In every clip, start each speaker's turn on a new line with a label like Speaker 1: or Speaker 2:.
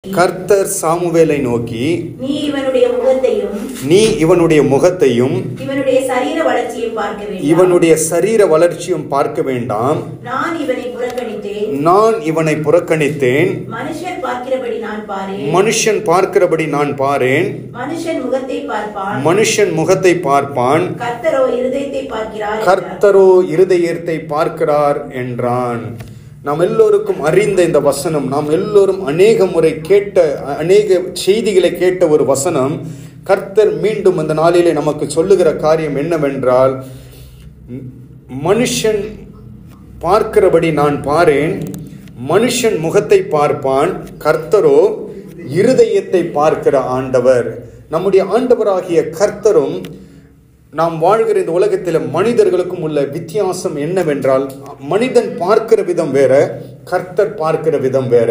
Speaker 1: கர்த்தர் சாமுவேலை நோக்கி,
Speaker 2: நீ இவனுடைய முகத்தையும்
Speaker 1: இவனுடைய சரீர வளர்ச்சியும் பார்க்க வேண்டாம். நான் இவனை புறக்கணித்தேன். மனுஷன் பார்க்கிறபடி நான் பாரேன். மனுஷன் முகத்தை பார்ப்பான், கர்த்தரோ இருதயத்தை பார்க்கிறார் என்றான். நாம் எல்லோருக்கும் அறிந்த இந்த வசனம், நாம் எல்லோரும் அநேக முறை கேட்ட, அநேக செய்திகளை கேட்ட ஒரு வசனம். கர்த்தர் மீண்டும் அந்த நாளிலே நமக்கு சொல்லுகிற காரியம் என்னவென்றால், மனுஷன் பார்க்கிறபடி நான் பாரேன், மனுஷன் முகத்தை பார்ப்பான், கர்த்தரோ இருதயத்தை பார்க்கிற ஆண்டவர். நம்முடைய ஆண்டவராகிய கர்த்தரும் நாம் வாழ்கிற இந்த உலகத்தில் மனிதர்களுக்கும் உள்ள வித்தியாசம் என்னவென்றால், மனிதன் பார்க்கிற விதம் வேற, கர்த்தர் பார்க்கிற விதம் வேற.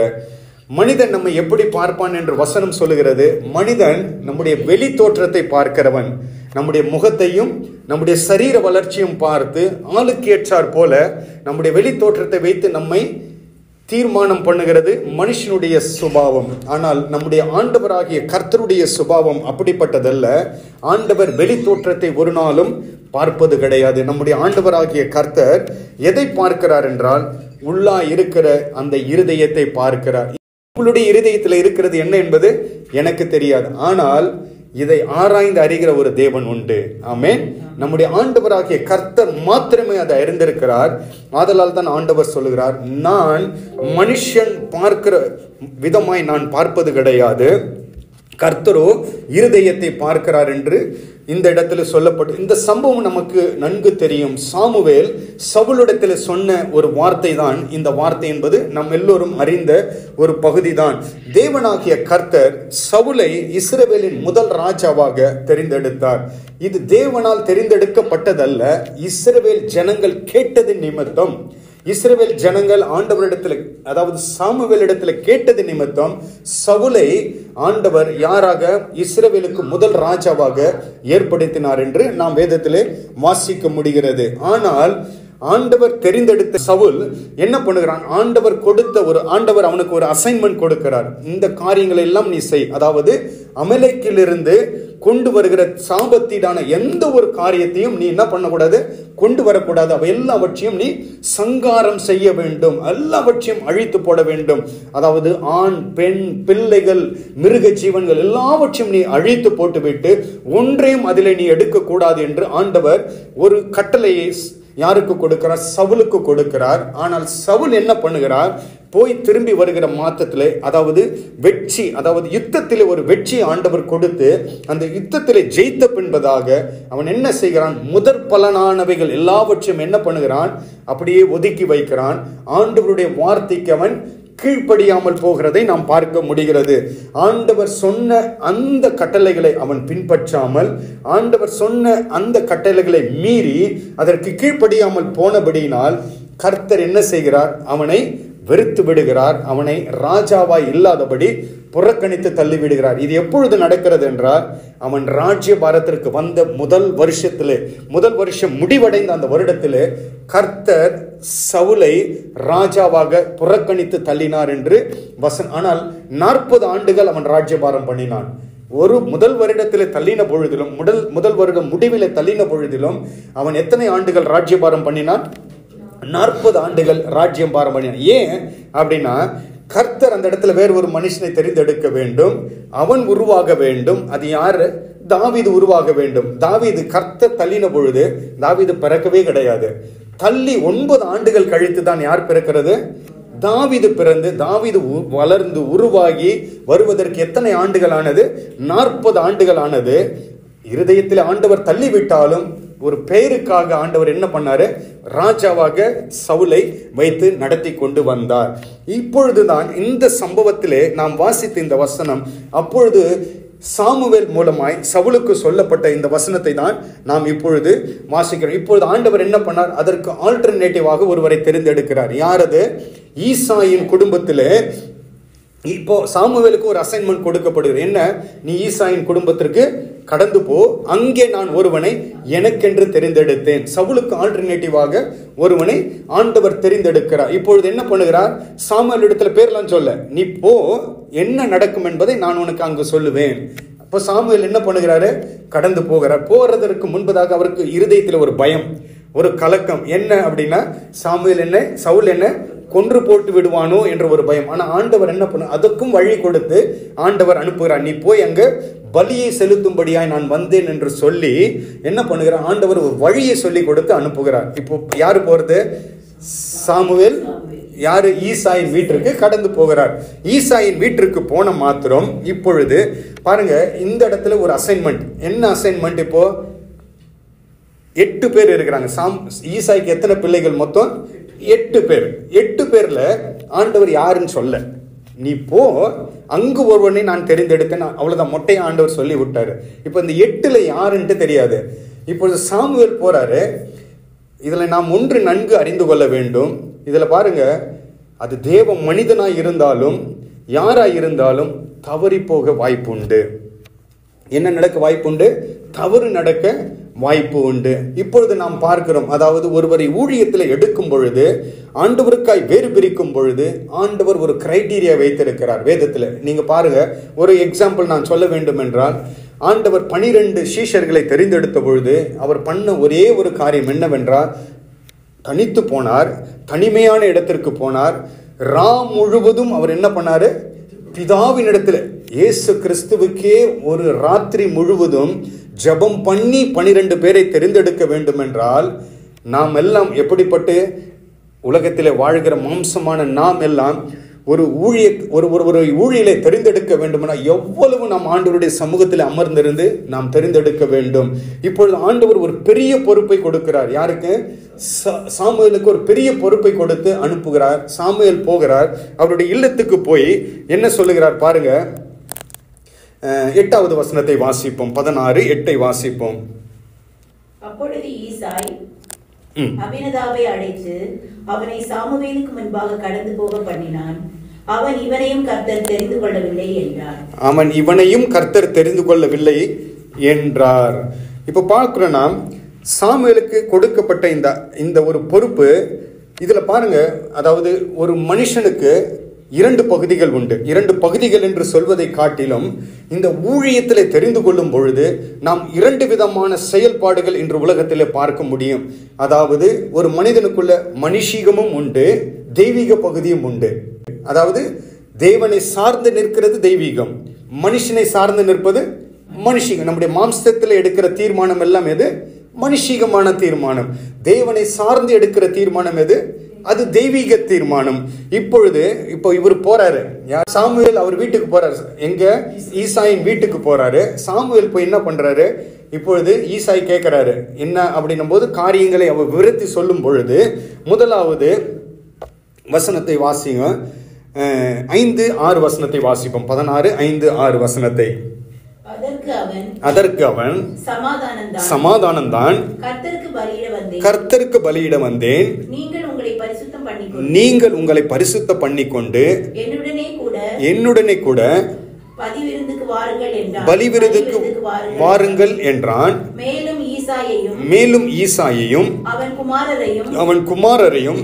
Speaker 1: மனிதன் நம்மை எப்படி பார்ப்பான் என்று வசனம் சொல்லுகிறது. மனிதன் நம்முடைய வெளி தோற்றத்தை பார்க்கிறவன். நம்முடைய முகத்தையும் நம்முடைய சரீர வளர்ச்சியும் பார்த்து ஆளுக்கு ஏற்றார் போல நம்முடைய வெளி தோற்றத்தை வைத்து நம்மை தீர்மானம் பண்ணுகிறது மனுஷனுடைய சுபாவம். ஆனால் நம்முடைய ஆண்டவராகிய கர்த்தருடைய சுபாவம் அப்படிப்பட்டதல்ல. ஆண்டவர் வெளி தோற்றத்தை ஒரு நாளும் பார்ப்பது கிடையாது. நம்முடைய ஆண்டவராகிய கர்த்தர் எதை பார்க்கிறார் என்றால், உள்ளா இருக்கிற அந்த இருதயத்தை பார்க்கிறார். உங்களுடைய இருதயத்தில் இருக்கிறது என்ன என்பது எனக்கு தெரியாது, ஆனால் இதை ஆராய்ந்து அறிகிற ஒரு தேவன் உண்டு. ஆமென். நம்முடைய ஆண்டவராகிய கர்த்தர் மாத்திரமே அதை அறிந்திருக்கிறார். ஆதலால் தான் ஆண்டவர் சொல்லுகிறார், நான் மனுஷன் பார்க்கிற விதமாய் நான் பார்ப்பது கிடையாது, கர்த்தரோ இருதயத்தை பார்க்கிறார் என்று இந்த இடத்துல சொல்லப்பட்டு, இந்த சம்பவம் நமக்கு நன்கு தெரியும். சாமுவேல் சவுலிடத்தில் சொன்ன ஒரு வார்த்தை தான் இந்த வார்த்தை என்பது நம் எல்லோரும் அறிந்த ஒரு பகுதி தான். தேவனாகிய கர்த்தர் சவுலை இஸ்ரவேலின் முதல் ராஜாவாக தெரிந்தெடுத்தார். இது தேவனால் தெரிந்தெடுக்கப்பட்டதல்ல, இஸ்ரவேல் ஜனங்கள் கேட்டது நிமித்தம். இஸ்ரவேல் ஜனங்கள் ஆண்டவரிடத்தில், அதாவது சாமுவேலிடத்தில் கேட்டது நிமித்தம் சவுலை ஆண்டவர் யாராக, இஸ்ரவேலுக்கு முதல் ராஜாவாக ஏற்படுத்தினார் என்று நாம் வேதத்திலே வாசிக்க முடிகிறது. ஆனால் ஆண்டவர் தெரிந்தெடுத்த சவுல் என்ன பண்ணுகிறான்? ஆண்டவர் அவனுக்கு ஒரு அசைன்மெண்ட் கொடுக்கிறார். இந்த காரியங்களை எல்லாம் நீ செய். அதாவது அமலேக்கிலிருந்து கொண்டு வருகிற சாபத்தீடான எந்த ஒரு காரியத்தையும் நீ என்ன பண்ணக்கூடாது, கொண்டு வரக்கூடாது. அவை எல்லாவற்றையும் நீ சங்காரம் செய்ய வேண்டும், எல்லாவற்றையும் அழித்து போட வேண்டும். அதாவது ஆண், பெண், பிள்ளைகள், மிருக ஜீவன்கள் எல்லாவற்றையும் நீ அழித்து போட்டுவிட்டு ஒன்றையும் அதிலே நீ எடுக்கக்கூடாது என்று ஆண்டவர் ஒரு கட்டளையை யாருக்கு கொடுக்கிறார்? சவுலுக்கு கொடுக்கிறார். ஆனால் சவுல் என்ன பண்ணுகிறார்? போய் திரும்பி வருகிற மாத்தத்திலே, அதாவது வெற்றி, அதாவது யுத்தத்திலே ஒரு வெற்றி ஆண்டவர் கொடுத்து அந்த யுத்தத்திலே ஜெயித்த பின்பதாக அவன் என்ன செய்கிறான்? முதற் பலனானவைகள் எல்லாவற்றையும் என்ன பண்ணுகிறான்? அப்படியே ஒதுக்கி வைக்கிறான். ஆண்டவருடைய வார்த்தைக்கு அவன் கீழ்ப்படியாமல் போகிறதை நாம் பார்க்க முடிகிறது. ஆண்டவர் சொன்ன அந்த கட்டளைகளை அவன் பின்பற்றாமல், ஆண்டவர் சொன்ன அந்த கட்டளைகளை மீறி அதற்கு கீழ்ப்படியாமல் போனபடியினால் கர்த்தர் என்ன செய்கிறார்? அவனை வெறுத்து விடுகிறார். அவனை ராஜாவாய் இல்லாதபடி புறக்கணித்து தள்ளிவிடுகிறார். இது எப்பொழுது நடக்கிறது என்றால், அவன் ராஜ்ய பாரத்திற்கு வந்த முதல் வருஷம் முடிவடைந்த அந்த வருடத்திலே கர்த்தர் சவுலை ராஜாவாக புறக்கணித்து தள்ளினார் என்று வசனம். ஆனால் 40 ஆண்டுகள் அவன் ராஜ்யபாரம் பண்ணினான். ஒரு முதல் வருடத்திலே தள்ளின பொழுதிலும், முதல் வருடம் முடிவிலே தள்ளின பொழுதிலும் அவன் எத்தனை ஆண்டுகள் ராஜ்யபாரம் பண்ணினான்? 40 ஆண்டுகள் ராஜ்யம் பாரம் பண்ணினான். ஏன் அப்படின்னா, கர்த்தர் அந்த இடத்துல வேறு ஒரு மனுஷனை தெரிந்தெடுக்க வேண்டும், அவன் உருவாக வேண்டும். அது யாரு? தாவீது உருவாக வேண்டும். தாவீது கர்த்தர் தள்ளின பொழுது தாவீது பிறக்கவே கிடையாது. தள்ளி 9 ஆண்டுகள் கழித்து தான் யார் பிறக்கிறது? தாவீது பிறந்து, தாவீது வளர்ந்து உருவாகி வருவதற்கு எத்தனை ஆண்டுகள் ஆனது? 40 ஆண்டுகள் ஆனது. இருதயத்தில் ஆண்டவர் தள்ளிவிட்டாலும் ஒரு பெயருக்காக ஆண்டவர் என்ன பண்ணாரு? ராஜாவாக சவுலை வைத்து நடத்தி கொண்டு வந்தார். இப்பொழுதுதான் இந்த சம்பவத்திலே நாம் வாசித்த இந்த வசனம், அப்பொழுது சாமுவேல் மூலமாய் சவுலுக்கு சொல்லப்பட்ட இந்த வசனத்தை தான் நாம் இப்பொழுது வாசிக்கிறோம். இப்பொழுது ஆண்டவர் என்ன பண்ணார்? அதற்கு ஆல்டர்னேட்டிவாக ஒருவரை தெரிந்தெடுக்கிறார். யார் அது? ஈசாயின் குடும்பத்திலே இப்போ சாமுவேலுக்கு ஒரு அசைன்மெண்ட் கொடுக்கப்படுகிறது. என்ன? நீ ஈசாயின் குடும்பத்திற்கு கடந்து போ, அங்கே நான் ஒருவனை எனக்கென்று தெரிந்தெடுத்தேன். சவுலுக்கு ஆல்டர்னேட்டிவாக ஒருவனை ஆண்டவர் தெரிந்தெடுக்கிறார். இப்பொழுது என்ன பண்ணுகிறார்? சாமுவேல் இடத்துல பேர்லாம் சொல்ல, நீ போ, என்ன நடக்கும் என்பதை நான் உனக்கு அங்கு சொல்லுவேன். அப்போ சாமுவேல் என்ன பண்ணுகிறாரு? கடந்து போகிறார். போறதற்கு முன்பதாக அவருக்கு இருதயத்தில் ஒரு பயம், ஒரு கலக்கம். என்ன அப்படின்னா, சவுல் என்ன கொன்று போட்டு விடுவானோ என்ற ஒரு பயம். ஆனா ஆண்டவர் என்ன பண்ண, அதுக்கும் வழி கொடுத்து ஆண்டவர் அனுப்புகிறார். நீ போய் அங்க பலியை செலுத்தும்படியாய் நான் வந்தேன் என்று சொல்லி என்ன பண்ணுகிறார்? ஆண்டவர் ஒரு வழியை சொல்லி கொடுத்து அனுப்புகிறார். இப்போ யாரு போறது? சாமுவேல் யாரு? ஈசாயின் வீட்டிற்கு கடந்து போகிறார். ஈசாயின் வீட்டிற்கு போன மாத்திரம் இப்பொழுது பாருங்க, இந்த இடத்துல ஒரு அசைன்மெண்ட். என்ன அசைன்மெண்ட்? இப்போ 8 பேர் இருக்கிறாங்க. ஈசாய்க்கு எத்தனை பிள்ளைகள்? மொத்தம் 8 பேர். 8 பேர்ல ஆண்டவர் யாருன்னு சொல்ல, நீ போ, அங்கு ஒருவனை நான் தெரிந்தெடுத்தேன், அவ்வளவுதான், மொட்டையை ஆண்டவர் சொல்லி விட்டாரு. இப்ப இந்த 8ல யாருன்ட்டு தெரியாது. இப்பொழுது சாமுவேல் போறாரு. இதுல நாம் ஒன்று நன்கு அறிந்து கொள்ள வேண்டும். இதுல பாருங்க, அது தேவ மனிதனாய் இருந்தாலும் யாராய் இருந்தாலும் தவறி போக வாய்ப்பு உண்டு. என்ன நடக்க வாய்ப்புண்டு? தவறு நடக்க வாய்ப்பு உண்டு. இப்பொழுது நாம் பார்க்கிறோம், அதாவது ஒருவரை ஊழியத்தில் எடுக்கும் பொழுது, ஆண்டவருக்காய் வேறு பிரிக்கும் பொழுது ஆண்டவர் ஒரு கிரைட்டீரியா வைத்திருக்கிறார் வேதத்தில். நீங்க பாருங்க, ஒரு எக்ஸாம்பிள் நான் சொல்ல வேண்டும் என்றால், ஆண்டவர் 12 சீஷர்களை தெரிந்தெடுத்த பொழுது அவர் பண்ண ஒரே ஒரு காரியம் என்னவென்றால், தனித்து போனார், தனிமையான இடத்திற்கு போனார். முழுவதும் அவர் என்ன பண்ணாரு? பிதாவின் இடத்துல, இயேசு கிறிஸ்துவுக்கே ஒரு ராத்திரி முழுவதும் ஜெபம் பண்ணி 12 பேரை தெரிந்தெடுக்க வேண்டும் என்றால், நாம் எல்லாம் எப்படிப்பட்டு உலகத்திலே வாழ்கிற மாம்சமான நாம் எல்லாம் ஒரு ஊழியலை தெரிந்தெடுக்க வேண்டும்னா எவ்வளவு நாம் ஆண்டவருடைய சமூகத்தில் அமர்ந்திருந்து நாம் தெரிந்தெடுக்க வேண்டும். இப்பொழுது ஆண்டவர் ஒரு பெரிய பொறுப்பை கொடுக்கிறார். யாருக்கு? சாமுவேலுக்கு ஒரு பெரிய பொறுப்பை கொடுத்து அனுப்புகிறார். சாமுவேல் போகிறார். அவருடைய இல்லத்துக்கு போய் என்ன சொல்லுகிறார் பாருங்க. 8வது வசனத்தை வாசிப்போம். 16:8 வாசிப்போம்.
Speaker 2: அப்பொழுது ஈசாய் அபினதாவை அழைத்து அவனை சாமுவேலுக்கு முன்பாக கடந்து போக பண்ணினான். அவன் இவனையும் கர்த்தர் தெரிந்து கொள்ளவில்லை என்றார்.
Speaker 1: அவன் இவனையும் கர்த்தர் தெரிந்து கொள்ளவில்லை என்றார். இப்ப பார்க்கிறோம்னா, சாமுவேலுக்கு கொடுக்கப்பட்ட இந்த ஒரு பொறுப்பு, இதுல பாருங்க, அதாவது ஒரு மனுஷனுக்கு 2 பகுதிகள் உண்டு. 2 பகுதிகள் என்று சொல்வதை காட்டிலும் இந்த ஊழியத்திலே தெரிந்து கொள்ளும் பொழுது நாம் 2 விதமான செயல்பாடுகள் இன்று உலகத்திலே பார்க்க முடியும். அதாவது ஒரு மனிதனுக்குள்ள மனுஷீகமும் உண்டு, தெய்வீக பகுதியும் உண்டு. அதாவது தேவனை சார்ந்து நிற்கிறது தெய்வீகம், மனுஷனை சார்ந்து நிற்பது மனுஷீகம். நம்முடைய மாம்சத்தில் எடுக்கிற தீர்மானம் எல்லாம் எது? மனுஷீகமான தீர்மானம். தேவனை சார்ந்து எடுக்கிற தீர்மானம் எது? அது தெய்வீக தீர்மானம். இப்போ இவர் போறாரு, சாமுவேல் அவர் வீட்டுக்கு போறாரு. எங்க? ஈசாயின் வீட்டுக்கு போறாரு. சாமுவேல் போய் என்ன பண்றாரு? இப்பொழுது ஈசாய் கேட்கிறாரு என்ன அப்படின்னும் போது காரியங்களை அவர் விவரித்து சொல்லும் பொழுது, முதலாவது வசனத்தை வாசிங்க. 5-6 வசனத்தை வாசிப்போம். 16:5-6 வசனத்தை. அதற்கு அவன் சமாதானம்தான், கர்த்தருக்கு பலியிட வந்தேன், நீங்கள் உங்களை பரிசுத்தம் பண்ணிக்கொண்டு என்னுடனே கூட பலிவிருந்துக்கு வாருங்கள் என்றான். மேலும் ஈசாயையும் அவன் குமாரரையும்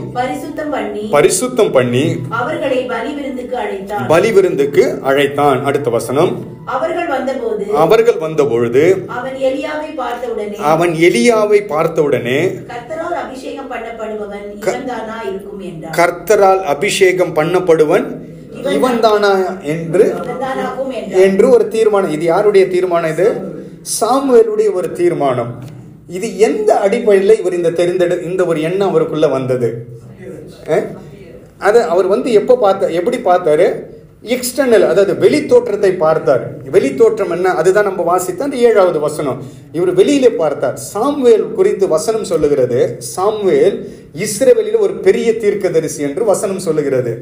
Speaker 1: பரிசுத்தம் பண்ணி பலிவிருந்துக்கு அழைத்தான். அடுத்த வசனம். அவர்கள் வந்தபொழுது அவன் எலியாவை பார்த்தவுடனே கர்த்தரால் அபிஷேகம் பண்ணப்படுவன் இவன்தானா என்று ஒரு தீர்மானம். இது யாருடைய தீர்மானம்? இது சாமுவேலுடைய ஒரு தீர்மானம். இது எந்த அடிப்படையில் இவர் இந்த ஒரு எண்ணம் அவருக்குள்ள வந்தது? அது அவர் எப்படி பார்த்தாரு? எக்ஸ்டர்னல், அதாவது வெளி தோற்றத்தை பார்த்தார். வெளி தோற்றம் என்ன? அதுதான் நம்ம வாசித்த அந்த 7வது வசனம். இவர் வெளியிலே பார்த்தார். சாமுவேல் குறித்து வசனம் சொல்லுகிறது, சாமுவேல் இஸ்ரவேலில் ஒரு பெரிய தீர்க்கதரிசி என்று வசனம் சொல்லுகிறது.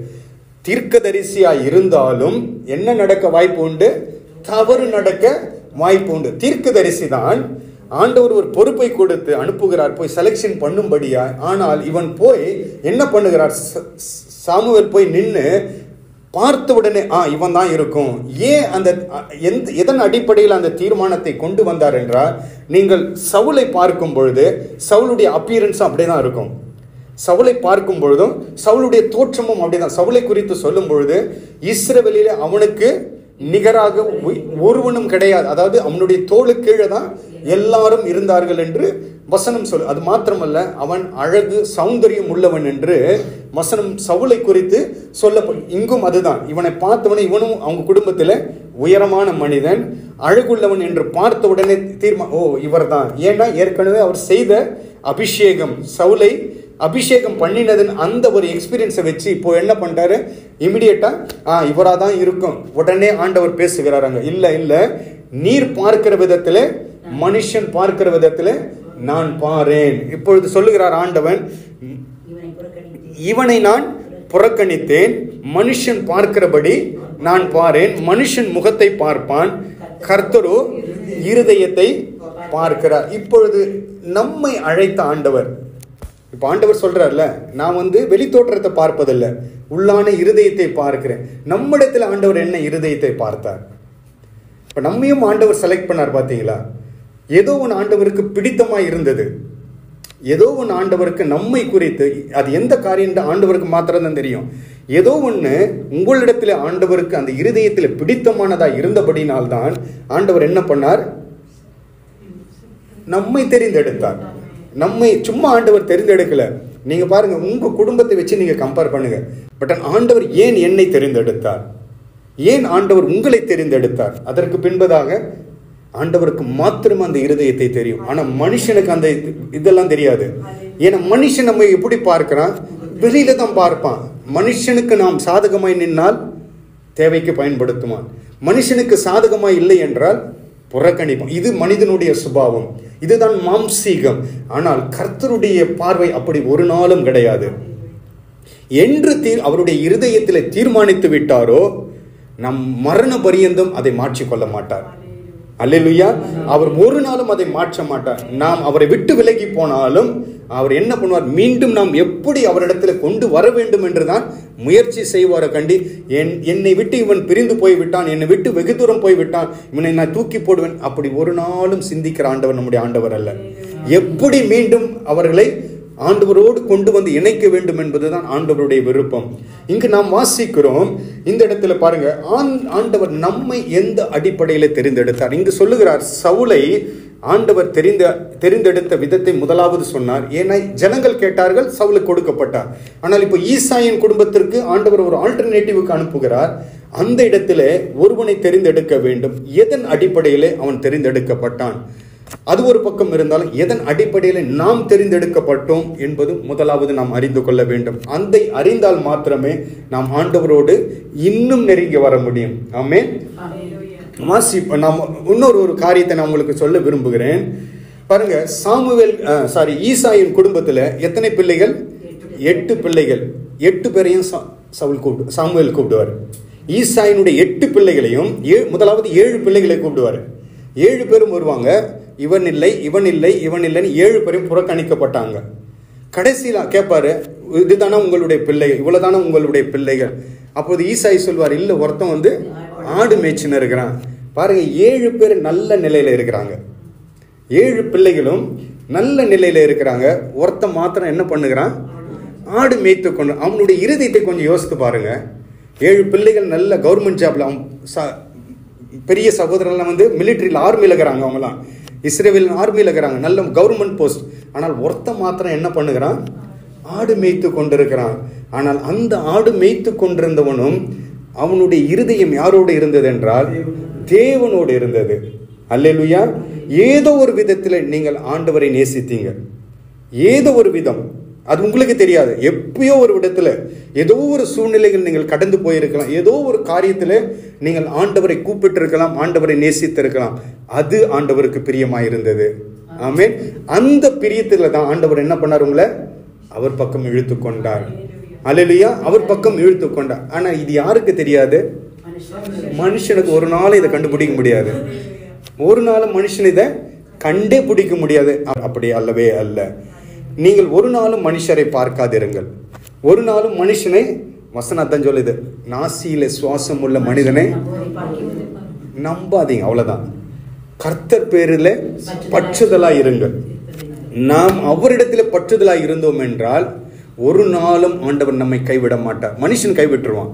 Speaker 1: தீர்க்கதரிசியா இருந்தாலும் என்ன நடக்க வாய்ப்பு உண்டு? தவறு நடக்க வாய்ப்பு உண்டு. தீர்க்கதரிசி தான் ஆண்டவர் ஒரு பொறுப்பை கொடுத்து அனுப்புகிறார், போய் செலக்ஷன் பண்ணும்படியா. ஆனால் இவன் போய் என்ன பண்ணுகிறார்? சாமுவேல் போய் நின்று பார்த்த உடனே இவன் தான் இருக்கும். ஏன் அந்த எதன் அடிப்படையில் அந்த தீர்மானத்தை கொண்டு வந்தார் என்றால், நீங்கள் சவுலை பார்க்கும் பொழுது சவுளுடைய அப்பியரன்ஸும் அப்படிதான் இருக்கும். சவுலை பார்க்கும் பொழுதும் சவுளுடைய தோற்றமும் அப்படிதான். சவுலை குறித்து சொல்லும் பொழுது இஸ்ரவேலிலே அவனுக்கு நிகராக ஒருவனும் கிடையாது. அதாவது அவனுடைய தோளுக்கு கீழே தான் எல்லாரும் இருந்தார்கள் என்று வசனம் சொல்லு. அது மாத்திரமல்ல, அவன் அழகு சௌந்தரியம் உள்ளவன் என்று வசனம் சவுலை குறித்து சொல்லப்படும். இங்கும் அதுதான். இவனை பார்த்தவனே இவனும் அவங்க குடும்பத்தில் உயரமான மனிதன், அழகுள்ளவன் என்று பார்த்த உடனே இவர் தான். ஏன்னா ஏற்கனவே அவர் செய்த அபிஷேகம், சவுலை அபிஷேகம் பண்ணினதன் அந்த ஒரு எக்ஸ்பீரியன்ஸை வச்சு இப்போ என்ன பண்றாரு, இமிடியேட்டா இவரா தான் இருக்கும். உடனே ஆண்டவர் பேசுகிறாராங்க, இல்ல நீர் பார்க்கிற விதத்துல, மனுஷன் பார்க்கிற விதத்துல நான் பாரேன். இப்பொழுது சொல்லுகிறார் ஆண்டவன், இவனை நான் புறக்கணித்தேன், மனுஷன் பார்க்கிறபடி நான் பாரேன். மனுஷன் முகத்தை பார்ப்பான், கர்த்தரோ இருதயத்தை பார்க்கிறார். இப்பொழுது நம்மை அழைத்த ஆண்டவர், இப்ப ஆண்டவர் சொல்றார்ல, நான் வெளி தோற்றத்தை பார்ப்பதில்லை, உள்ளான இருதயத்தை பார்க்கிறேன். நம்மிடத்தில் ஆண்டவர் என்ன இருதயத்தை பார்த்தார். இப்ப நம்மையும் ஆண்டவர் செலக்ட் பண்ணார். பாத்தீங்களா, ஏதோ ஒன்று ஆண்டவருக்கு பிடித்தமா இருந்தது, ஏதோ ஒன்று ஆண்டவருக்கு நம்மை குறித்து, அது எந்த காரியம் ஆண்டவருக்கு மாத்திரம் தான் தெரியும். ஏதோ ஒன்று உங்களிடத்துல ஆண்டவருக்கு அந்த இருதயத்தில் பிடித்தமானதா இருந்தபடினால்தான் ஆண்டவர் என்ன பண்ணார், நம்மை தெரிந்தெடுத்தார். நம்மை சும்மா ஆண்டவர் தெரிந்தெடுக்கல. நீங்க பாருங்க, உங்க குடும்பத்தை வச்சு நீங்க கம்பேர் பண்ணுங்க. பட் ஆண்டவர் ஏன் என்னை தெரிந்தெடுத்தார், ஏன் ஆண்டவர் உங்களை தெரிந்தெடுத்தார்? அதற்கு பின்பதாக ஆண்டவருக்கு மாத்திரம் அந்த இருதயத்தை தெரியும். ஆனா மனுஷனுக்கு அந்த இதெல்லாம் தெரியாது. ஏன்னா மனுஷன் நம்ம எப்படி பார்க்கிறான், வெளியில தான் பார்ப்பான். மனுஷனுக்கு நாம் சாதகமாய் நின்னால் தேவைக்கு பயன்படுத்துவான், மனுஷனுக்கு சாதகமாய் இல்லை என்றால் புறக்கணிப்பான். இது மனிதனுடைய சுபாவம், இதுதான் மாம்சீகம். ஆனால் கர்த்தருடைய பார்வை அப்படி ஒரு நாளும் கிடையாது. என்று அவருடைய இருதயத்தில் தீர்மானித்து விட்டாரோ, நம் மரண பரியந்தம் அதை மாற்றிக்கொள்ள மாட்டார். அல்லேலூயா. அவர் ஒரு நாளும் அதை மாற்ற மாட்டார். நாம் அவரை விட்டு விலகி போனாலும் அவர் என்ன பண்ணுவார், மீண்டும் நாம் எப்படி அவரிடத்தில் கொண்டு வர வேண்டும் என்றுதான் முயற்சி செய்வார கண்டி. என்னை விட்டு இவன் பிரிந்து போய்விட்டான், என்னை விட்டு வெகு தூரம் போய்விட்டான், இவனை நான் தூக்கி போடுவேன், அப்படி ஒரு நாளும் சிந்திக்கிற ஆண்டவர் நம்முடைய ஆண்டவர் அல்ல. எப்படி மீண்டும் அவர்களை ஆண்டவரோடு கொண்டு வந்து இணைக்க வேண்டும் என்பதுதான் ஆண்டவருடைய விருப்பம். இங்கு நாம் வாசிக்கிறோம், இந்த இடத்துல பாருங்க, ஆண்டவர் நம்மை எந்த அடிப்படையில தெரிந்தெடுத்தார். இங்கு சொல்லுகிறார், சவுலை ஆண்டவர் தெரிந்தெடுத்த விதத்தை முதலாவது சொன்னார். ஏன்னா ஜனங்கள் கேட்டார்கள், சவுலுக்கு கொடுக்கப்பட்டார். ஆனால் இப்போ ஈசாயின் குடும்பத்திற்கு ஆண்டவர் ஒரு ஆல்டர்னேட்டிவுக்கு அனுப்புகிறார். அந்த இடத்துல ஒருவனை தெரிந்தெடுக்க வேண்டும். எதன் அடிப்படையிலே அவன் தெரிந்தெடுக்கப்பட்டான், அது ஒரு பக்கம் இருந்தாலும் எதன் அடிப்படையில் நாம் தெரிந்தெடுக்கப்பட்டோம் என்பது முதலாவது நாம் அறிந்து கொள்ள வேண்டும். அதை அறிந்தால் மாத்திரமே நாம் ஆண்டவரோடு இன்னும் நெருங்கி வர முடியும். ஆமென். நாம் இன்னொரு காரியத்தை நான் உங்களுக்கு சொல்ல விரும்புகிறேன். பாருங்க, ஈசாயின் குடும்பத்துல எத்தனை பிள்ளைகள்? 8 பிள்ளைகள். 8 பேரையும் சாமுவேல் கூப்பிடுவார். ஈசாயினுடைய 8 பிள்ளைகளையும் முதலாவது 7 பிள்ளைகளை கூப்பிடுவார். 7 பேரும் வருவாங்க, இவன் இல்லை இவன் இல்லை இவன் இல்லைன்னு 7 பேரும் புறக்கணிக்கப்பட்டாங்க. கடைசியில் கேட்பாரு, இதுதானே உங்களுடைய பிள்ளைகள், இவ்வளவுதானே உங்களுடைய பிள்ளைகள்? அப்போது ஈசாய் சொல்வார், இல்லை, ஒருத்தன் ஆடு மேய்ச்சின்னு இருக்கிறான். பாருங்க, 7 பேர் நல்ல நிலையில இருக்கிறாங்க, 7 பிள்ளைகளும் நல்ல நிலையில இருக்கிறாங்க. ஒருத்தன் மாத்திரம் என்ன பண்ணுகிறான், ஆடு மேய்த்து கொண்டு. அவனுடைய இருதயத்தை கொஞ்சம் யோசித்து பாருங்க. 7 பிள்ளைகள் நல்ல கவர்மெண்ட் ஜாப்ல, பெரிய சகோதரர்லாம் மிலிட்டரியில் ஆர்மியில் இருக்கிறாங்க, அவங்களாம் இஸ்ரேல் ஆர்மியில் இருக்கிறாங்க, நல்ல கவர்மெண்ட் போஸ்ட். ஆனால் ஒருத்தன் மாத்திரம் என்ன பண்ணுகிறான், ஆடு மேய்த்து கொண்டிருக்கிறான். ஆனால் அந்த ஆடு மேய்த்து கொண்டிருந்தவனும் அவனுடைய இருதயம் யாரோடு இருந்தது என்றால் தேவனோடு இருந்தது. அல்லேலூயா. ஏதோ ஒரு விதத்தில் நீங்கள் ஆண்டவரை நேசித்தீங்க, ஏதோ ஒரு விதம், அது உங்களுக்கு தெரியாது. எப்பயோ ஒரு இடத்துல ஏதோ ஒரு சூழ்நிலைகள் நீங்கள் கடந்து போயிருக்கலாம், ஏதோ ஒரு காரியத்தில் நீங்கள் ஆண்டவரை கூப்பிட்டு இருக்கலாம், ஆண்டவரை நேசித்திருக்கலாம். அது ஆண்டவருக்கு பிரியமாயிருந்தது. ஆமென். அந்த பிரியத்துல தான் ஆண்டவர் என்ன பண்ணார், உங்களை அவர் பக்கம் இழுத்து கொண்டார். அல்லேலூயா. அவர் பக்கம் இழுத்து கொண்டார். ஆனா இது யாருக்கு தெரியாது? மனுஷனுக்கு ஒரு நாள் இதை கண்டுபிடிக்க முடியாது. ஒரு நாள் மனுஷன் இதை கண்டே பிடிக்க முடியாது. அப்படி அல்லவே அல்ல. நீங்கள் ஒரு நாளும் மனுஷரை பார்க்காதிருங்கள், ஒரு நாளும் மனுஷனை வசனம் தான் சொல்லுது, நாசியில சுவாசம் உள்ள மனிதனை நம்பாதீங்க. அவ்வளவுதான். கர்த்தர் பேரில் பற்றுதலா இருங்கள். நாம் அவரிடத்தில் பற்றுதலா இருந்தோம் என்றால் ஒரு நாளும் ஆண்டவர் நம்மை கைவிட மாட்டார். மனுஷன் கைவிட்டுருவான்,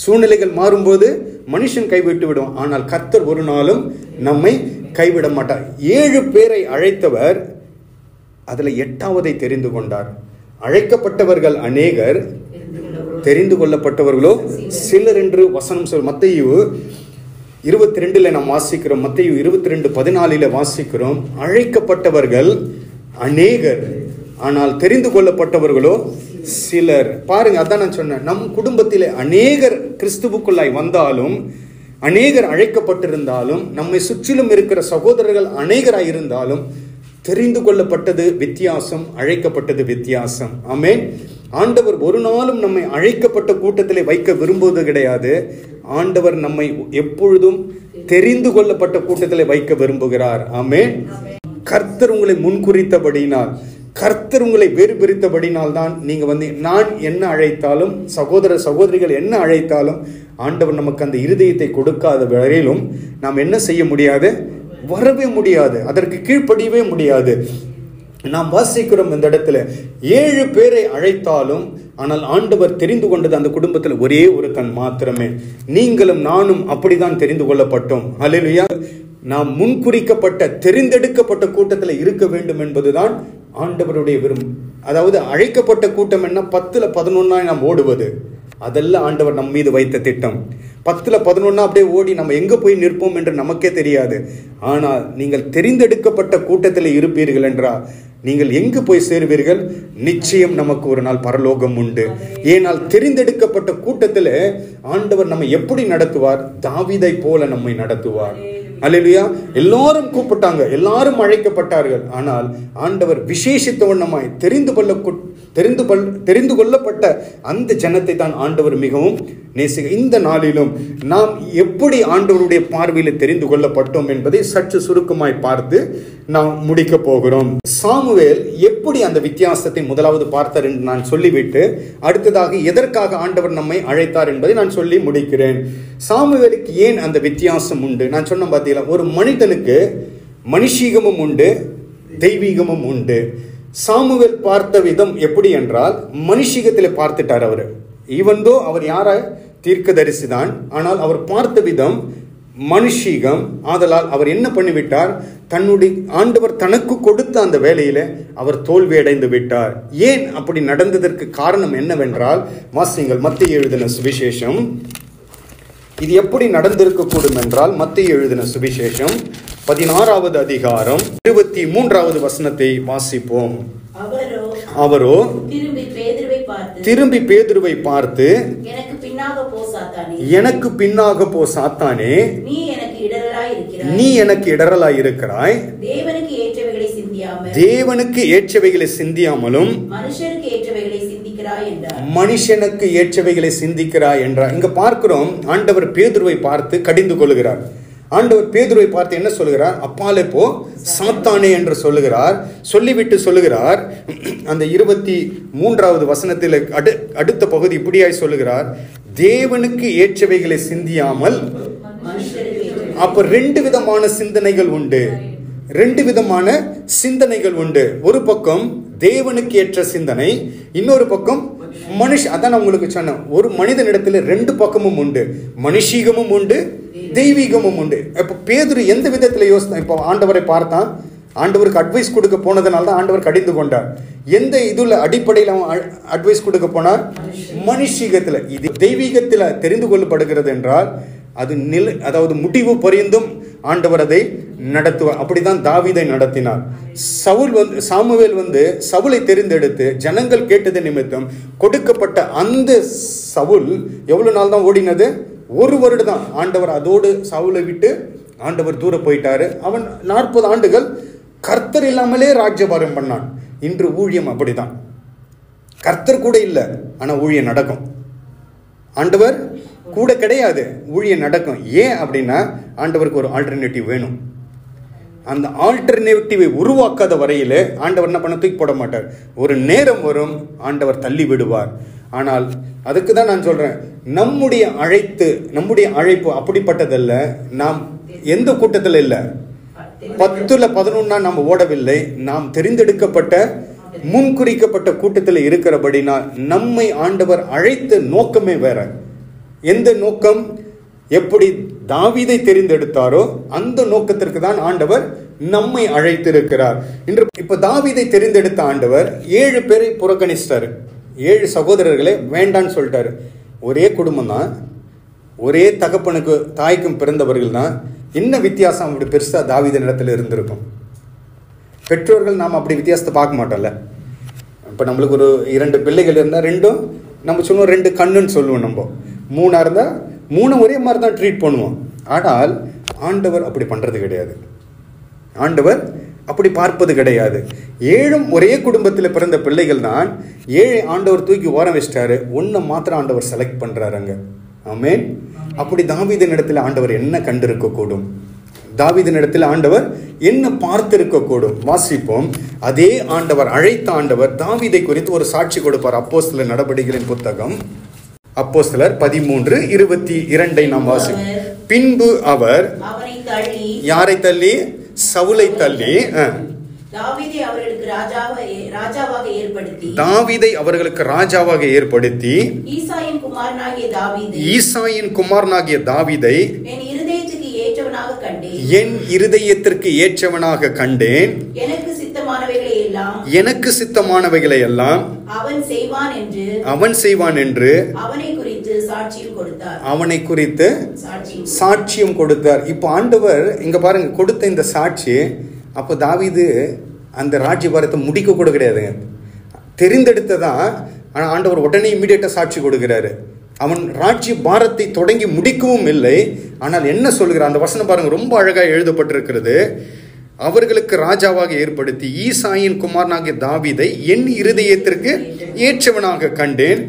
Speaker 1: சூழ்நிலைகள் மாறும்போது மனுஷன் கைவிட்டு விடுவான். ஆனால் கர்த்தர் ஒரு நாளும் நம்மை கைவிட மாட்டார். 7 பேரை அழைத்தவர், அதுல 8வதை தெரிந்து கொண்டார். அழைக்கப்பட்டவர்கள் அநேகர், தெரிந்து கொள்ளப்பட்டவர்களோ சிலர் என்று வசனம் சொல். மத்தேயு 22 நாம் வாசிக்கிறோம். மத்தேயு 22:14 வாசிக்கிறோம். அழைக்கப்பட்டவர்கள் அநேகர், ஆனால் தெரிந்து கொள்ளப்பட்டவர்களோ சிலர். பாருங்க, அதான் நான் சொன்னேன். நம் குடும்பத்திலே அநேகர் கிறிஸ்துவுக்குள்ளாய் வந்தாலும், அநேகர் அழைக்கப்பட்டிருந்தாலும், நம்மை சுற்றிலும் இருக்கிற சகோதரர்கள் அநேகராய் இருந்தாலும், தெரிந்து கொள்ளப்பட்டது வித்தியாசம், அழைக்கப்பட்டது வித்தியாசம். ஆமென். ஆண்டவர் ஒரு நாளும் நம்மை அழைக்கப்பட்ட கூட்டத்திலே வைக்க விரும்புவது கிடையாது. ஆண்டவர் நம்மை எப்பொழுதும் தெரிந்து கொள்ளப்பட்ட கூட்டத்திலே வைக்க விரும்புகிறார். ஆமென். கர்த்தர் உங்களை முன்குறித்தபடினால், கர்த்தர் உங்களை வேறு பிரித்தபடினால் தான் நீங்க நான் என்ன அழைத்தாலும், சகோதர சகோதரிகள் என்ன அழைத்தாலும், ஆண்டவர் நமக்கு அந்த இருதயத்தை கொடுக்காத வரையிலும் நாம் என்ன செய்ய முடியாது? வரவே முடியாது. அதற்கு கீழ்ப்படியவே முடியாது. நாம் வாசிக்கிறோம் இந்த இடத்துல 7 பேரை அழைத்தாலும், ஆனால் ஆண்டவர் தெரிந்து கொண்டது அந்த குடும்பத்தில் ஒரே ஒருத்தன் மாத்திரமே. நீங்களும் நானும் அப்படிதான் தெரிந்து கொள்ளப்பட்டோம். அல்லேலூயா. நாம் முன்குறிக்கப்பட்ட தெரிந்தெடுக்கப்பட்ட கூட்டத்தில் இருக்க வேண்டும் என்பதுதான் ஆண்டவருடைய விரும்பு. அதாவது அழைக்கப்பட்ட கூட்டம் என்ன? 10ல் 11 நாம் ஓடுவது, அதெல்லாம் ஆண்டவர் நம் மீது வைத்த திட்டம். 10ல் 11 அப்படியே ஓடி நம்ம எங்க போய் நிற்போம் என்று நமக்கே தெரியாது. ஆனால் நீங்கள் தெரிந்தெடுக்கப்பட்ட கூட்டத்தில் இருப்பீர்கள் என்றால் நீங்கள் எங்கு போய் சேருவீர்கள்? நிச்சயம் நமக்கு ஒரு நாள் பரலோகம் உண்டு. ஏனால் தெரிந்தெடுக்கப்பட்ட கூட்டத்தில் ஆண்டவர் நம்மை எப்படி நடத்துவார்? தாவீதை போல நம்மை நடத்துவார். அல்லேலூயா. எல்லாரும் கூப்பிட்டாங்க, எல்லாரும் அழைக்கப்பட்டார்கள். ஆனால் ஆண்டவர் விசேஷித்தவண்ணமாய் தெரிந்து கொள்ளப்பட்ட அந்த ஜனத்தை தான் ஆண்டவர் மிகவும் நேசிக்க. இந்த நாளிலும் நாம் எப்படி ஆண்டவருடைய பார்வையில் தெரிந்து கொள்ளப்பட்டோம் என்பதை சற்று சுருக்கமாய் பார்த்து நாம் முடிக்க போகிறோம். சாமுவேல் எப்படி அந்த வித்தியாசத்தை முதலாவது பார்த்தார் என்று நான் சொல்லிவிட்டு அடுத்ததாக எதற்காக ஆண்டவர் நம்மை அழைத்தார் என்பதை நான் சொல்லி முடிக்கிறேன். சாமுவேலுக்கு ஏன் அந்த வித்தியாசம் உண்டு? நான் சொன்ன பார்த்தீங்களா, ஒரு மனிதனுக்கு மனுஷீகமும் உண்டு, தெய்வீகமும் உண்டு. சாமுவேல் பார்த்த விதம் எப்படி என்றால், மனுஷீகத்தில் பார்த்துட்டார் அவர். ஈவன்தோ அவர் யார தீர்க்கதரிசி தான், ஆனால் அவர் பார்த்த விதம் மனுஷீகம். ஆதலால் அவர் என்ன பண்ணிவிட்டார்? தன்னுடைய ஆண்டவர் தனக்கு கொடுத்த அந்த வேலையில அவர் தோல்வி அடைந்து விட்டார். ஏன் அப்படி நடந்ததற்கு காரணம் என்னவென்றால், வாசிங்கள் மத்தேயு எழுதின சுவிசேஷம். இது எப்படி நடந்திருக்க கூடும் என்றால், மத்தேயு எழுதின சுவிசேஷம் 16வது அதிகாரம் 23வது வசனத்தை வாசிப்போம். அவரோ திரும்பி பேதுருவை பார்த்து, எனக்கு பின்னாக போ சாத்தானே, நீ எனக்கு இடரலாய் இருக்கிறாய். தேவனுக்கு ஏற்றவைகளை சிந்தியாமலும் மனுஷனுக்கு ஏற்றவைகளை சிந்திக்கிறாய் என்றார். இங்க பார்க்கிறோம், ஆண்டவர் பேதுருவை பார்த்து கடிந்து கொள்கிறார். ஆண்டவர் பேதுருவை பார்த்து என்ன சொல்லுகிறார்? அப்பாலே போ சாத்தானே என்று சொல்லுகிறார். சொல்லிவிட்டு சொல்லுகிறார், அந்த 23வது வசனத்தில் அடுத்த பகுதி இப்படியாய் சொல்லுகிறார், தேவனுக்கு ஏற்றவைகளை சிந்தியாமல். அப்ப 2 விதமான சிந்தனைகள் உண்டு. 2 விதமான சிந்தனைகள் உண்டு. ஒரு பக்கம் தேவனுக்கு ஏற்ற சிந்தனை, இன்னொரு பக்கம் அதான் உங்களுக்கு சொன்னேன், ஒரு மனிதனிடத்துல 2 பக்கமும் உண்டு. மனுஷீகமும் உண்டு, தெய்வீகமும் உண்டு. இப்ப பேதுரு எந்த விதத்துல யோசித்தான்? இப்போ ஆண்டவரை பார்த்தான், ஆண்டவருக்கு அட்வைஸ் கொடுக்க போனதுனால தான் ஆண்டவர் கடிந்து கொண்டார். எந்த இதுல அடிப்படையில் அவன் அட்வைஸ் கொடுக்க போனார்? மனுஷீகத்துல. இது தெய்வீகத்துல தெரிந்து கொள்ளப்படுகிறது என்றால் அது அதாவது முடிவு பரிந்தும் ஆண்டவர் அதை நடத்துவார். அப்படிதான் தாவீதை நடத்தினார். சாமுவேல் சவுலை தெரிந்தெடுத்து ஜனங்கள் கேட்டது நிமித்தம் கொடுக்கப்பட்ட அந்த சவுல் எவ்வளவு நாள் தான் ஓடினது? 1 வருடம் தான். ஆண்டவர் அதோடு சவுலை விட்டு ஆண்டவர் தூர போயிட்டாரு. அவன் 40 ஆண்டுகள் கர்த்தர் இல்லாமலே ராஜ்யபாரம் பண்ணான். இன்று ஊழியம் அப்படிதான். கர்த்தர் கூட இல்லை, ஆனா ஊழியம் நடக்கும். ஆண்டவர் கூட கிடையாது, ஊழியம் நடக்கும். ஏன் அப்படின்னா ஆண்டவருக்கு ஒரு ஆல்டர்னேட்டிவ் வேணும். அந்த ஆல்டர்னேட்டிவை உருவாக்காத வரையிலே ஆண்டவர் என்ன பண்ண? தூக்கி போட மாட்டார். ஒரு நேரம் வரும், ஆண்டவர் தள்ளி விடுவார். ஆனால் அதுக்கு தான் நான் சொல்றேன், நம்முடைய அழைப்பு அப்படிப்பட்டதல்ல. நாம் எந்த கூட்டத்தில் இல்லை, 10ல் 11 நாம் ஓடவில்லை. நாம் தெரிந்தெடுக்கப்பட்ட முன்குறிக்கப்பட்ட கூட்டத்தில் இருக்கிறபடினா நம்மை ஆண்டவர் அழைத்த நோக்கமே வேற. எந்த நோக்கம்? எப்படி தாவீதை தெரிந்தெடுத்தாரோ அந்த நோக்கத்திற்கு தான் ஆண்டவர் நம்மை அழைத்திருக்கிறார். இன்று இப்ப தாவீதை தெரிந்தெடுத்த ஆண்டவர் 7 பேரை புறக்கணிச்சிட்டாரு. 7 சகோதரர்களே வேண்டான்னு சொல்லிட்டாரு. ஒரே குடும்பம் தான், ஒரே தகப்பனுக்கு தாய்க்கும் பிறந்தவர்கள் தான். என்ன வித்தியாசம் அப்படி பெருசா தாவீதின் இடத்துல இருந்திருக்கும்? பெற்றோர்கள் நாம் அப்படி வித்தியாசத்தை பார்க்க மாட்டோம்ல. இப்போ நம்மளுக்கு ஒரு 2 பிள்ளைகள் இருந்தால் 2ம் நம்ம சொல்லுவோம் 2 கண்ணுன்னு சொல்லுவோம். நம்ம 3 இருந்தால் 3 ஒரே மாதிரி தான் ட்ரீட் பண்ணுவோம். ஆனால் ஆண்டவர் அப்படி பண்ணுறது கிடையாது. ஆண்டவர் அப்படி பார்ப்பது கிடையாது. 7ம் ஒரே குடும்பத்தில் பிறந்த பிள்ளைகள் தான். 7 ஆண்டவர் தூக்கி ஓரம் வச்சிட்டாரு. 1 மாத்திரம் ஆண்டவர் செலக்ட் பண்ணுறாரு அங்கே. ஆமென். அப்படி தாவீதின் இடத்துல ஆண்டவர் என்ன கண்டிருக்க கூடும்? தாவீதின் இடத்தில் ஆண்டவர் என்ன பார்த்திருக்க கூடும்? வாசிப்போம். அதே ஆண்டவர், அழைத்த ஆண்டவர் தாவீதை குறித்து ஒரு சாட்சி கொடுப்பார். அப்போஸ்தலர் நடபடிகளின் புத்தகம் அப்போஸ்தலர் 13:22 நாம் வாசிப்போம். பின்பு அவர் யாரை தள்ளி? சவுலை தள்ளி
Speaker 2: தாவீதை அவர்களுக்கு ராஜாவாக ஏற்படுத்தி ஈசாயின்
Speaker 1: குமாரனாகிய தாவீதை என் இருதயத்திற்கு ஏற்றவனாக கண்டேன். எனக்கு சித்தமானவைகளை எல்லாம் அவன் செய்வான் என்று அவனை குறித்து சாட்சியம் கொடுத்தார். இப்ப ஆண்டவர் இங்க பாருங்க கொடுத்த இந்த சாட்சி. அப்போ தாவீது அந்த ராஜ்யபாரத்தை முடிக்க கூட கிடையாதுங்க, தெரிந்தெடுத்ததான். ஆனால் ஆண்டவர் உடனே இமீடியட்டா சாட்சி கொடுக்கிறாரு. அவன் ராஜ்ய பாரத்தை தொடங்கி முடிக்கவும் இல்லை. ஆனால் என்ன சொல்கிறார் அந்த வசனம் பாருங்க, ரொம்ப அழகாக எழுதப்பட்டிருக்கிறது. அவர்களுக்கு ராஜாவாக ஏற்படுத்தி ஈசாயின் குமாரனாகிய தாவீதை என் இருதயத்திற்கு ஏற்றவனாக கண்டேன்.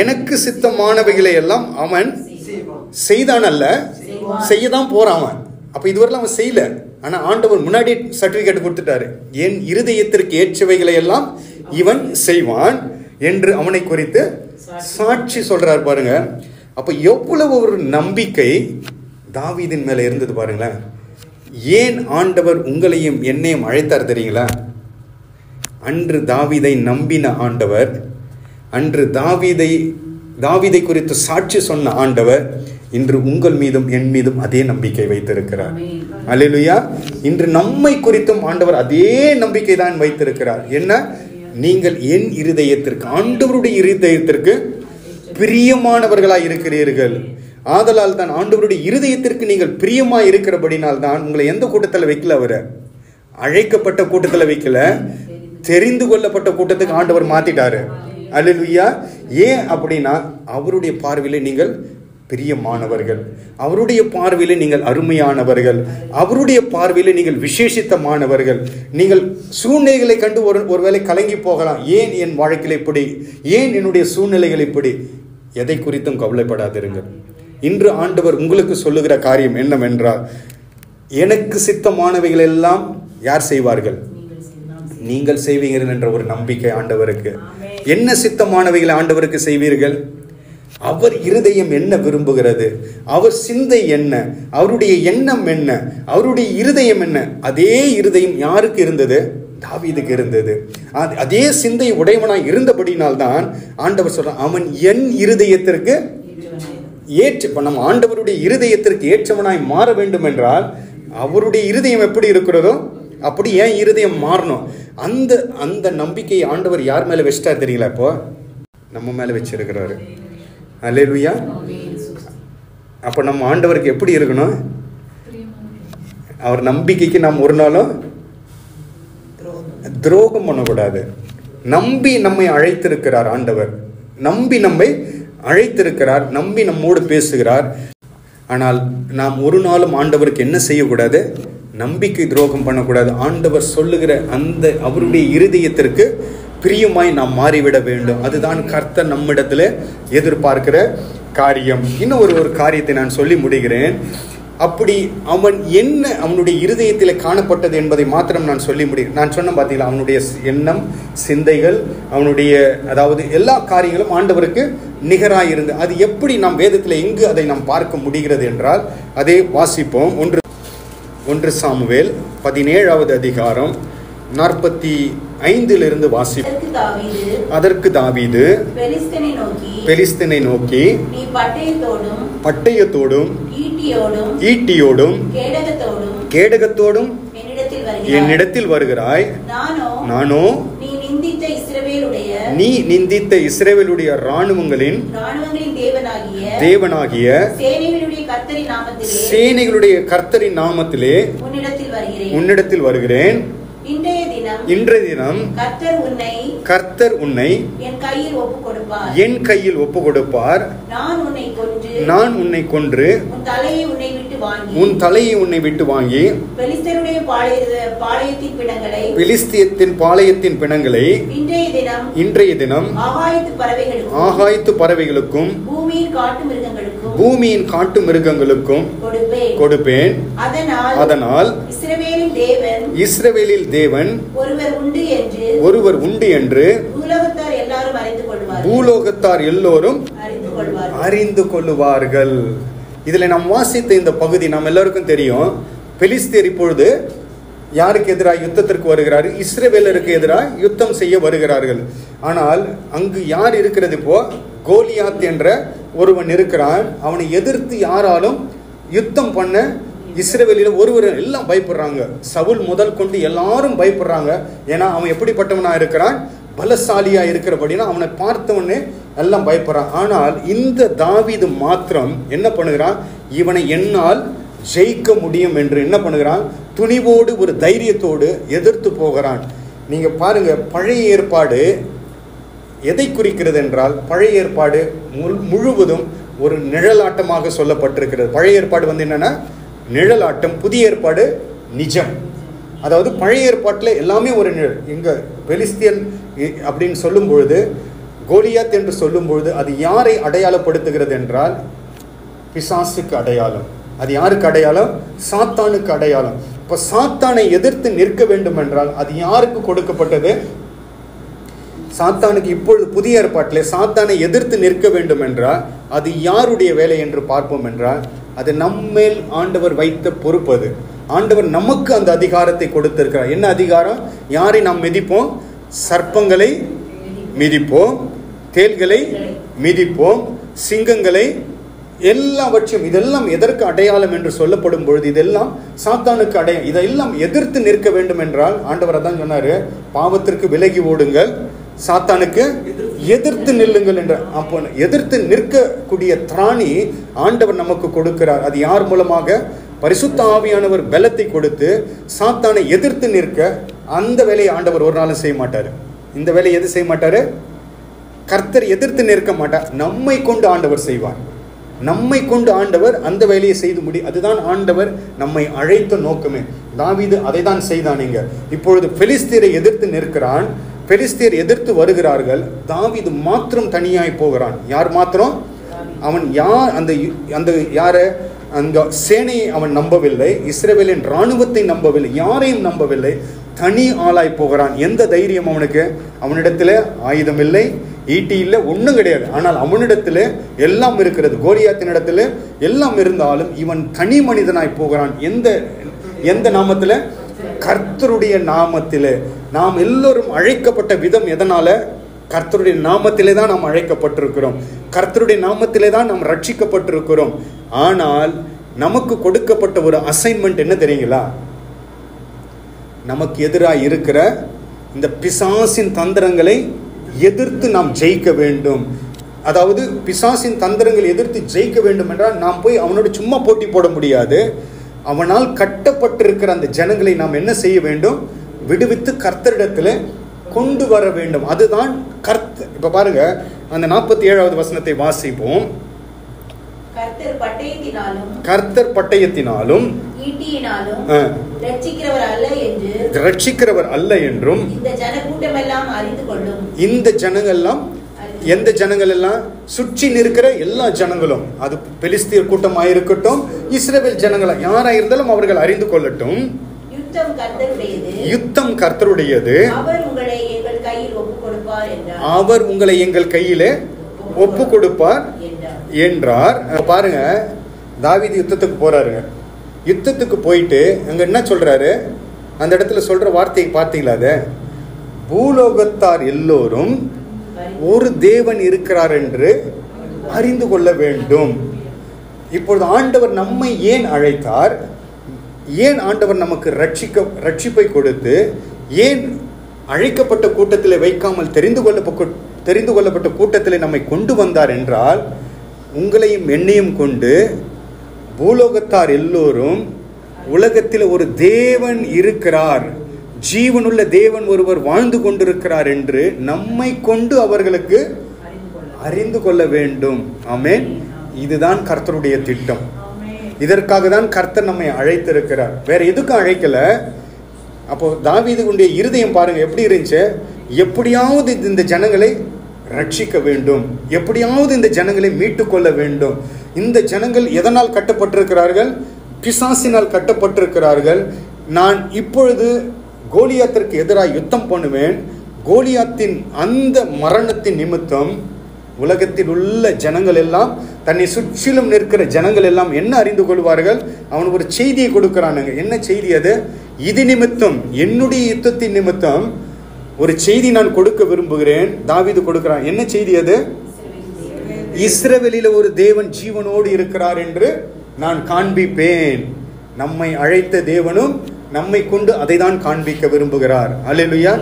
Speaker 1: எனக்கு சித்தமானவைகளை எல்லாம் அவன் செய்தான் அல்ல, செய்யதான் போறான் அவன். அப்ப இதுவரையிலும் அவன் செய்யல. ஆனா ஆண்டவர் முன்னாடி சர்டிபிகேட் கொடுத்துட்டாரு. என் இருதயத்திற்கு ஏற்றவைகளை எல்லாம் இவன் செய்வான் என்று அவனை குறித்து சாட்சி சொல்றாரு பாருங்க. அப்ப எவ்வளவு ஒரு நம்பிக்கை தாவீதின் மேல இருந்தது பாருங்களேன். ஏன் ஆண்டவர் உங்களையும் என்னையும் அழைத்தார் தெரியுங்களா? அன்று தாவீதை நம்பின ஆண்டவர், அன்று தாவீதை குறித்து சாட்சி சொன்ன ஆண்டவர் இன்று உங்கள் மீதும் என் மீதும் அதே நம்பிக்கை வைத்திருக்கிறார். அல்லேலூயா. இன்று நம்மை குறித்தும் ஆண்டவர் அதே நம்பிக்கை தான் வைத்திருக்கிறார். என்ன? நீங்கள் என் இருதயத்திற்கு, ஆண்டவருடைய இருதயத்திற்கு பிரியமானவர்களாய் இருக்கிறீர்கள். ஆதலால் தான் ஆண்டவருடைய இருதயத்திற்கு நீங்கள் பிரியமாய் இருக்கிறபடினால் தான் உங்களை எந்த கூட்டத்தில் வைக்கல, அவரை அழைக்கப்பட்ட கூட்டத்தில் வைக்கல, தெரிந்து கொள்ளப்பட்ட கூட்டத்துக்கு ஆண்டவர் மாத்திட்டாரு. அல்லேலூயா. ஏன் அப்படின்னா அவருடைய பார்வையில நீங்கள் பிரியமானவர்கள், அவருடைய பார்வையில நீங்கள் அருமையானவர்கள், அவருடைய பார்வையில நீங்கள் விசேஷித்தமானவர்கள். நீங்கள் சூழ்நிலைகளை கண்டு ஒருவேளை கலங்கி போகலாம். ஏன் என் வாழ்க்கையில் இப்படி, ஏன் என்னுடைய சூழ்நிலைகள் இப்படி? எதை குறித்தும் கவலைப்படாதிருங்கள். இன்று ஆண்டவர் உங்களுக்கு சொல்லுகிற காரியம் என்னவென்றால், எனக்கு சித்தமானவைகள் எல்லாம் யார் செய்வார்கள்? நீங்கள் செய்வீர்கள் என்ற ஒரு நம்பிக்கை ஆண்டவருக்கு. என்ன சித்தமானவைகளை ஆண்டவருக்கு செய்வீர்கள்? அவர் இருதயம் என்ன விரும்புகிறது, அவர் சிந்தை என்ன, அவருடைய எண்ணம் என்ன, அவருடைய இருதயம் என்ன? அதே இருதயம் யாருக்கு இருந்தது? தாவீதுக்கு இருந்தது. அதே சிந்தை உடையவனாய் இருந்தபடினால்தான் ஆண்டவர் சொல்றான், அவன் என் இருதயத்திற்கு இப்ப நம்ம ஆண்டவருடைய இருதயத்திற்கு ஏற்றவனாய் மாற வேண்டும் என்றால் அவருடைய இருதயம் எப்படி இருக்கிறதோ அப்படி ஏன் இருதயம் மாறணும். அந்த நம்பிக்கையை ஆண்டவர் யார் மேல வச்சிட்டார் தெரியல? இப்போ நம்ம மேல வச்சிருக்கிறாரு. அல்லேலூயா. அப்ப நம்ம ஆண்டவருக்கு எப்படி இருக்கணும்? அவர் நம்பிக்கைக்கு நாம் ஒரு நாளும் துரோகம் பண்ணக்கூடாது. நம்பி நம்மை அழைத்திருக்கிறார் ஆண்டவர், நம்பி நம்மை அழைத்திருக்கிறார், நம்பி நம்மோடு பேசுகிறார். ஆனால் நாம் ஒரு நாளும் ஆண்டவருக்கு என்ன செய்யக்கூடாது? நம்பிக்கை துரோகம் பண்ணக்கூடாது. ஆண்டவர் சொல்லுகிற அந்த அவருடைய இருதயத்திற்கு பிரியமாய் நாம் மாறிவிட வேண்டும். அதுதான் கர்த்தர் நம்மிடத்துல எதிர்பார்க்கிற காரியம். இன்னும் ஒரு காரியத்தை நான் சொல்லி முடிகிறேன். அப்படி அவன் என்ன அவனுடைய இருதயத்தில் காணப்பட்டது என்பதை மாத்திரம் நான் சொல்லி முடியும். நான் சொன்ன பார்த்தீங்களா, அவனுடைய எண்ணம், சிந்தைகள், அவனுடைய அதாவது எல்லா காரியங்களும் ஆண்டவருக்கு நிகராயிருந்து. அது எப்படி நாம் வேதத்தில் எங்கு அதை நாம் பார்க்க முடிகிறது என்றால், அதை வாசிப்போம். 1 சாமுவேல் 17வது அதிகாரம் 45 வாசிப்போம். அதற்கு தாவீது பெலிஸ்தனை நோக்கி, நீ பட்டயத்தோடும் ஈட்டியோடும் கேடகத்தோடும் என்னிடத்தில் வருகிறாய். நானோ நீ நிந்தித்த இஸ்ரவேலுடைய இராணுவங்களின் தேவனாகிய சேனைகளுடைய கர்த்தரின் நாமத்திலே உன்னிடத்தில் வருகிறேன். இன்றைய தினம் கர்த்தர் உன்னை என் கையில் ஒப்பு கொடுப்பார். நான் உன்னை கொன்று உன் தலையை உன்னை விட்டு வாங்கி பெலிஸ்தியத்தின் பாளையத்தின் பிணங்களை இன்றைய தினம் ஆகாயத்து பறவைகளுக்கும் பூமியின் காட்டு மிருகங்களுக்கும் கொடுப்பேன். அதனால் இஸ்ரவேலில் தேவன் ஒருவர் உண்டு என்று பூலோகத்தார் எல்லோரும் அறிந்து கொள்ளுவார்கள். இதுல நாம் வாசித்த இந்த பகுதி நாம் எல்லாருக்கும் தெரியும். பெலிஸ்தியர் இப்பொழுது யாருக்கு எதிராக யுத்தத்திற்கு வருகிறார்கள்? இஸ்ரவேலருக்கு எதிராக யுத்தம் செய்ய வருகிறார்கள். ஆனால் அங்கு யார் இருக்கிறது? இப்போ கோலியாத் என்ற ஒருவன் இருக்கிறான். அவனை எதிர்த்து யாராலும் யுத்தம் பண்ண இஸ்ரவேலில ஒருவர் எல்லாம் பயப்படுறாங்க. சவுல் முதல் கொண்டு எல்லாரும் பயப்படுறாங்க. ஏன்னா அவன் எப்படிப்பட்டவனா இருக்கிறான்? பலசாலியா இருக்கிறபடினா அவனை பார்த்தவனே எல்லாம் பயப்படுறான். ஆனால் இந்த தாவீது மாத்திரம் என்ன பண்ணுகிறான்? இவனை என்னால் ஜெயிக்க முடியும் என்று என்ன பண்ணுகிறான்? துணிவோடு ஒரு தைரியத்தோடு எதிர்த்து போகிறான். நீங்க பாருங்க, பழைய ஏற்பாடு எதை குறிக்கிறது என்றால், பழைய ஏற்பாடு முழுவதும் ஒரு நிழலாட்டமாக சொல்லப்பட்டிருக்கிறது. பழைய ஏற்பாடு என்னன்னா நிழலாட்டம், புதிய ஏற்பாடு நிஜம். அதாவது பழைய ஏற்பாட்டில் எல்லாமே ஒரு நிழல். இங்க பெலிஸ்தியன் அப்படின்னு சொல்லும் பொழுது, கோலியாத் என்று சொல்லும் பொழுது அது யாரை அடையாளப்படுத்துகிறது என்றால் பிசாசுக்கு அடையாளம். அது யாருக்கு அடையாளம்? சாத்தானுக்கு அடையாளம். இப்ப சாத்தானை எதிர்த்து நிற்க வேண்டும் என்றால் அது யாருக்கு கொடுக்கப்பட்டது? சாத்தானுக்கு. இப்பொழுது புதிய ஏற்பாட்டிலே சாத்தானை எதிர்த்து நிற்க வேண்டும் என்றால் அது யாருடைய வேலை என்று பார்ப்போம் என்றால், அது நம்மேல் ஆண்டவர் வைத்த பொறுப்பு. அது ஆண்டவர் நமக்கு அந்த அதிகாரத்தை கொடுத்திருக்கிறார். என்ன அதிகாரம்? யாரை நாம் மிதிப்போம்? சர்ப்பங்களை மிதிப்போம், தேள்களை மிதிப்போம், சிங்கங்களை, எல்லாவற்றையும். இதெல்லாம் எதற்கு அடையாளம் என்று சொல்லப்படும் பொழுது இதெல்லாம் சாத்தானுக்கு அடையாளம். இதெல்லாம் எதிர்த்து நிற்க வேண்டும் என்றால் ஆண்டவர் அதான் சொன்னாரு, பாவத்திற்கு விலகி ஓடுங்கள், சாத்தானுக்கு எதிர்த்து நில்லுங்கள் என்ற. அப்போ எதிர்த்து நிற்கக்கூடிய திராணி ஆண்டவர் நமக்கு கொடுக்கிறார். அது யார் மூலமாக? பரிசுத்த ஆவியானவர் பலத்தை கொடுத்து சாத்தானை எதிர்த்து நிற்க. அந்த வேலையை ஆண்டவர் ஒரு நாளும் செய்ய மாட்டாரு. இந்த வேலையை எது செய்ய மாட்டாரு? கர்த்தர் எதிர்த்து நிற்க மாட்டார். நம்மை கொண்டு ஆண்டவர் செய்வார். நம்மை கொண்டு ஆண்டவர் அந்த வேலையை செய்து அதுதான் ஆண்டவர் நம்மை அழைத்த நோக்கமே. தாவீது அதை தான் செய்தான். இங்க இப்பொழுது பெலிஸ்தியரை எதிர்த்து நிற்கிறான். பெலிஸ்தியர் எதிர்த்து வருகிறார்கள். தாவீது மாத்திரம் தனியாய் போகிறான். யார் மாத்திரம்? அவன் யார்? அந்த யார அந்த சேனையை அவன் நம்பவில்லை, இஸ்ரவேலின் இராணுவத்தை நம்பவில்லை, யாரையும் நம்பவில்லை. தனி ஆளாய் போகிறான். எந்த தைரியம் அவனுக்கு? அவனிடத்துல ஆயுதம் இல்லை, ஈட்டி இல்லை, ஒன்றும் கிடையாது. ஆனால் அவனிடத்துல எல்லாம் இருக்கிறது. கோலியாத்தின் இடத்துல எல்லாம் இருந்தாலும் இவன் தனி மனிதனாய் போகிறான். எந்த நாமத்துல? கர்த்தருடைய நாமத்திலே. நாம் எல்லோரும் அழைக்கப்பட்ட விதம் எதனால? கர்த்தருடைய நாமத்திலே தான் நாம் அழைக்கப்பட்டிருக்கிறோம். கர்த்தருடைய நாமத்திலே தான் நாம் ரட்சிக்கப்பட்டிருக்கிறோம். ஆனால் நமக்கு கொடுக்கப்பட்ட ஒரு அசைன்மெண்ட் என்ன தெரியுங்களா? நமக்கு எதிராக இருக்கிற இந்த பிசாசின் தந்திரங்களை எதிர்த்து நாம் ஜெயிக்க வேண்டும். அதாவது பிசாசின் தந்திரங்களை எதிர்த்து ஜெயிக்க வேண்டும் என்றால் நாம் போய் அவனோட சும்மா போட்டி போட முடியாது. அவனால் கட்டப்பட்டிருக்கிற அந்த ஜனங்களை நாம் என்ன செய்ய வேண்டும்? விடுவித்து கர்த்தரிடத்துல கொண்டு வர வேண்டும். அதுதான் கர்த்தர். இப்ப பாருங்க, அந்த 47வது வசனத்தை வாசிப்போம். கர்த்தர் பட்டயத்தினாலும் ரட்சிக்கிறவர் அல்ல என்றும் இந்த ஜனங்கள்லாம் எந்த ஜனங்கள் எல்லாம்? சுற்றி நிற்கிற எல்லா ஜனங்களும், அது பெலிஸ்தியர் கூட்டமாக இருக்கட்டும், இஸ்ரவேல் ஜனங்களா யாரா இருந்தாலும் அவர்கள் அறிந்து கொள்ளட்டும், யுத்தம் கர்த்தருடையது, அவர் உங்களை எங்கள் கையிலே ஒப்பு கொடுப்பார் என்றார். பாருங்க, தாவீது யுத்தத்துக்கு போறாருங்க. யுத்தத்துக்கு போயிட்டு அங்க என்ன சொல்றாரு? அந்த இடத்துல சொல்ற வார்த்தையை பார்த்தீங்களா? அத பூலோகத்தார் எல்லோரும் ஒரு தேவன் இருக்கிறார் என்று அறிந்து கொள்ள வேண்டும். இப்பொழுது ஆண்டவர் நம்மை ஏன் அழைத்தார்? ஏன் ஆண்டவர் நமக்கு ரட்சிப்பை கொடுத்து ஏன் அழைக்கப்பட்ட கூட்டத்தில் வைக்காமல் தெரிந்து கொள்ளப்பட்ட கூட்டத்தில் நம்மை கொண்டு வந்தார் என்றால், உங்களையும் என்னையும் கொண்டு பூலோகத்தார் எல்லோரும் உலகத்தில் ஒரு தேவன் இருக்கிறார், ஜீவனுள்ள தேவன் ஒருவர் வாழ்ந்து கொண்டிருக்கிறார் என்று நம்மை கொண்டு அவர்களுக்கு அறிந்து கொள்ள வேண்டும். ஆமென். இதுதான் கர்த்தருடைய திட்டம். இதற்காக தான் கர்த்தர் நம்மை அழைத்திருக்கிறார், வேற எதுக்கும் அழைக்கல. அப்போ தாவீதுடைய இருதயம் பாருங்க எப்படி இருந்துச்சு. எப்படியாவது இந்த ஜனங்களை ரட்சிக்க வேண்டும், எப்படியாவது இந்த ஜனங்களை மீட்டுக் கொள்ள வேண்டும். இந்த ஜனங்கள் எதனால் கட்டப்பட்டிருக்கிறார்கள்? பிசாசினால் கட்டப்பட்டிருக்கிறார்கள். நான் இப்பொழுது கோலியாத்திற்கு எதிராக யுத்தம் பண்ணுவேன். கோலியாத்தின் அந்த மரணத்தின் நிமித்தம் உலகத்தில் உள்ள ஜனங்கள் எல்லாம், தன்னை சுற்றிலும் நிற்கிற ஜனங்கள் எல்லாம் என்ன அறிந்து கொள்வார்கள்? அவனுக்கு ஒரு செய்தியை கொடுக்கிறானுங்க. என்ன செய்தி அது? இது நிமித்தம், என்னுடைய யுத்தத்தின் நிமித்தம் ஒரு செய்தி நான் கொடுக்க விரும்புகிறேன். தாவீது கொடுக்கிறான். என்ன செய்தி அது? இஸ்ரவேலில் ஒரு தேவன் ஜீவனோடு இருக்கிறார் என்று நான் காண்பிப்பேன். நம்மை அழைத்த தேவனும் நம்மை கொண்டு அதை தான் காண்பிக்க விரும்புகிறார். அல்லேலூயா.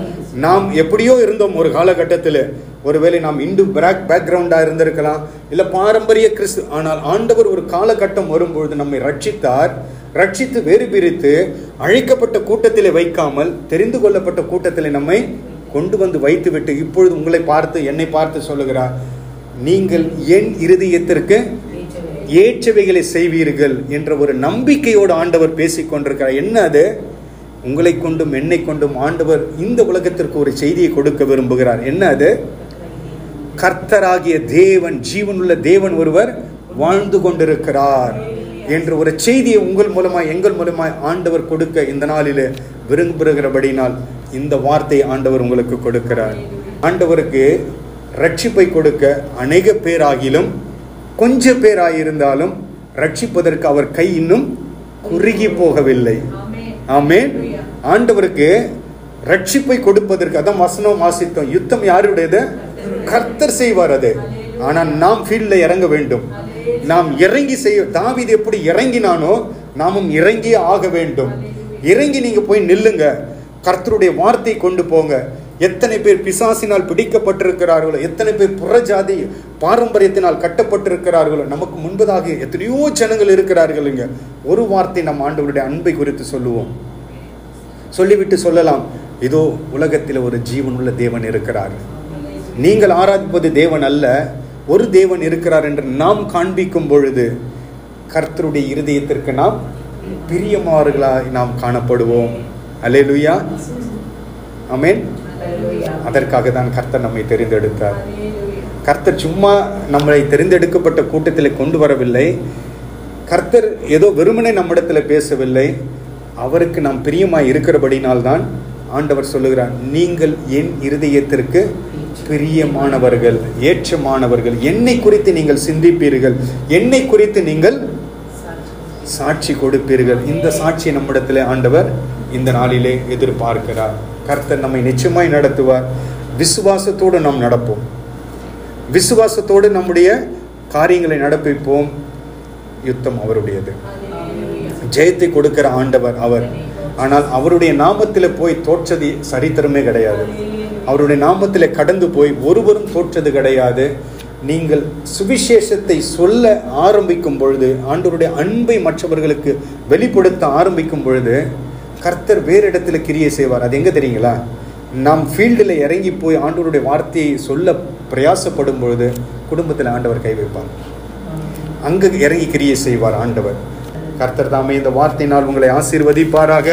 Speaker 1: நாம் எப்படியோ இருந்தோம் ஒரு காலகட்டத்தில். ஒருவேளை நாம் இந்து பேக்ரவுண்டா இருந்திருக்கலாம், இல்ல பாரம்பரிய கிறிஸ்து. ஆனால் ஆண்டவர் ஒரு காலகட்டம் வரும்பொழுது நம்மை ரட்சித்து வேறு பிரித்து அழைக்கப்பட்ட கூட்டத்திலே வைக்காமல் தெரிந்து கொள்ளப்பட்ட கூட்டத்திலே நம்மை கொண்டு வந்து வைத்துவிட்டு இப்பொழுது உங்களை பார்த்து, என்னை பார்த்து சொல்லுகிறார், நீங்கள் என் இருதயத்திற்கு ஏற்றவைகளை செய்வீர்கள் என்ற ஒரு நம்பிக்கையோடு ஆண்டவர் பேசிக் கொண்டிருக்கிறார். என்ன அது? உங்களை கொண்டும் என்னை கொண்டும் ஆண்டவர் இந்த உலகத்திற்கு ஒரு செய்தியை கொடுக்க விரும்புகிறார். என்ன அது? கர்த்தராகிய தேவன், ஜீவனுள்ள தேவன் ஒருவர் வாழ்ந்து கொண்டிருக்கிறார் என்ற ஒரு செய்தியை உங்கள் மூலமாய் எங்கள் மூலமாய் ஆண்டவர் கொடுக்க இந்த நாளிலே விரும்புகிறபடினால் இந்த வார்த்தையை ஆண்டவர் உங்களுக்கு கொடுக்கிறார். ஆண்டவருக்கு ரட்சிப்பை கொடுக்க அநேக பேராகிலும் கொஞ்ச பேராயிருந்தாலும் ரட்சிப்பதற்கு அவர் கை இன்னும் குறுகி போகவில்லை. ஆமென். ஆண்டவருக்கு ரட்சிப்பை கொடுப்பதற்கு, அதான் வசனம் வாசித்தோம், யுத்தம் யாருடையது? கர்த்தர் செய்வார் அது. ஆனால் நாம் ஃபீல்ட்ல இறங்க வேண்டும். நாம் இறங்கி செய்ய, தாவீது எப்படி இறங்கினானோ நாமும் இறங்கியே ஆக வேண்டும். இறங்கி நீங்க போய் நில்லுங்க, கர்த்தருடைய வார்த்தை கொண்டு போங்க. எத்தனை பேர் பிசாசினால் பிடிக்கப்பட்டிருக்கிறார்களோ, எத்தனை பேர் புறஜாதி பாரம்பரியத்தினால் கட்டப்பட்டிருக்கிறார்களோ, நமக்கு முன்பதாக எத்தனையோ ஜனங்கள் இருக்கிறார்கள். இங்க ஒரு வார்த்தை நம் ஆண்டவருடைய அன்பை குறித்து சொல்லுவோம். சொல்லிவிட்டு சொல்லலாம், இதோ உலகத்தில் ஒரு ஜீவனுள்ள தேவன் இருக்கிறார். நீங்கள் ஆராதிப்பது தேவன் அல்ல, ஒரு தேவன் இருக்கிறார் என்று நாம் காண்பிக்கும் பொழுது கர்த்தருடைய இருதயத்திற்கு நாம் பிரியமானவர்களாய் நாம் காணப்படுவோம். அல்லேலூயா. ஆமென். அதற்காக தான் கர்த்தர் நம்மை தெரிந்தெடுத்தார். கர்த்தர் சும்மா நம்மளை தெரிந்தெடுக்கப்பட்ட கூட்டத்தில் கொண்டு வரவில்லை. கர்த்தர் ஏதோ வெறுமனே நம்மிடத்தில் பேசவில்லை. அவருக்கு நாம் பிரியமாய் இருக்கிறபடினால்தான் ஆண்டவர் சொல்லுகிறார், நீங்கள் என் இருதயத்திற்கு பிரியமானவர்கள், ஏற்றமானவர்கள். என்னை குறித்து நீங்கள் சிந்திப்பீர்கள், என்னை குறித்து நீங்கள் சாட்சி கொடுப்பீர்கள். இந்த சாட்சியை நம்மிடத்தில் ஆண்டவர் இந்த நாளிலே எதிர்பார்க்கிறார். கர்த்தர் நம்மை நிச்சயமாய் நடத்துவார். விசுவாசத்தோடு நாம் நடப்போம், விசுவாசத்தோடு நம்முடைய காரியங்களை நடப்பிப்போம். யுத்தம் அவருடையது, ஜெயத்தை கொடுக்கிற ஆண்டவர் அவர். ஆனால் அவருடைய நாமத்தில் போய் தோற்றது சரித்திரமே கிடையாது. அவருடைய நாமத்தில் கடந்து போய் ஒருவரும் தோற்றது கிடையாது. நீங்கள் சுவிசேஷத்தை சொல்ல ஆரம்பிக்கும் பொழுது, ஆண்டவருடைய அன்பை மற்றவர்களுக்கு வெளிப்படுத்த ஆரம்பிக்கும் பொழுது கர்த்தர் வேறு இடத்துல கிரியை செய்வார். அது எங்க தெரியுங்களா? நாம் ஃபீல்டில் இறங்கி போய் ஆண்டவருடைய வார்த்தையை சொல்ல பிரயாசப்படும் பொழுது குடும்பத்தில் ஆண்டவர் கை வைப்பார். அங்கு இறங்கி கிரியை செய்வார் ஆண்டவர். கர்த்தர் தாமே இந்த வார்த்தையினால் உங்களை ஆசீர்வதிப்பாராக.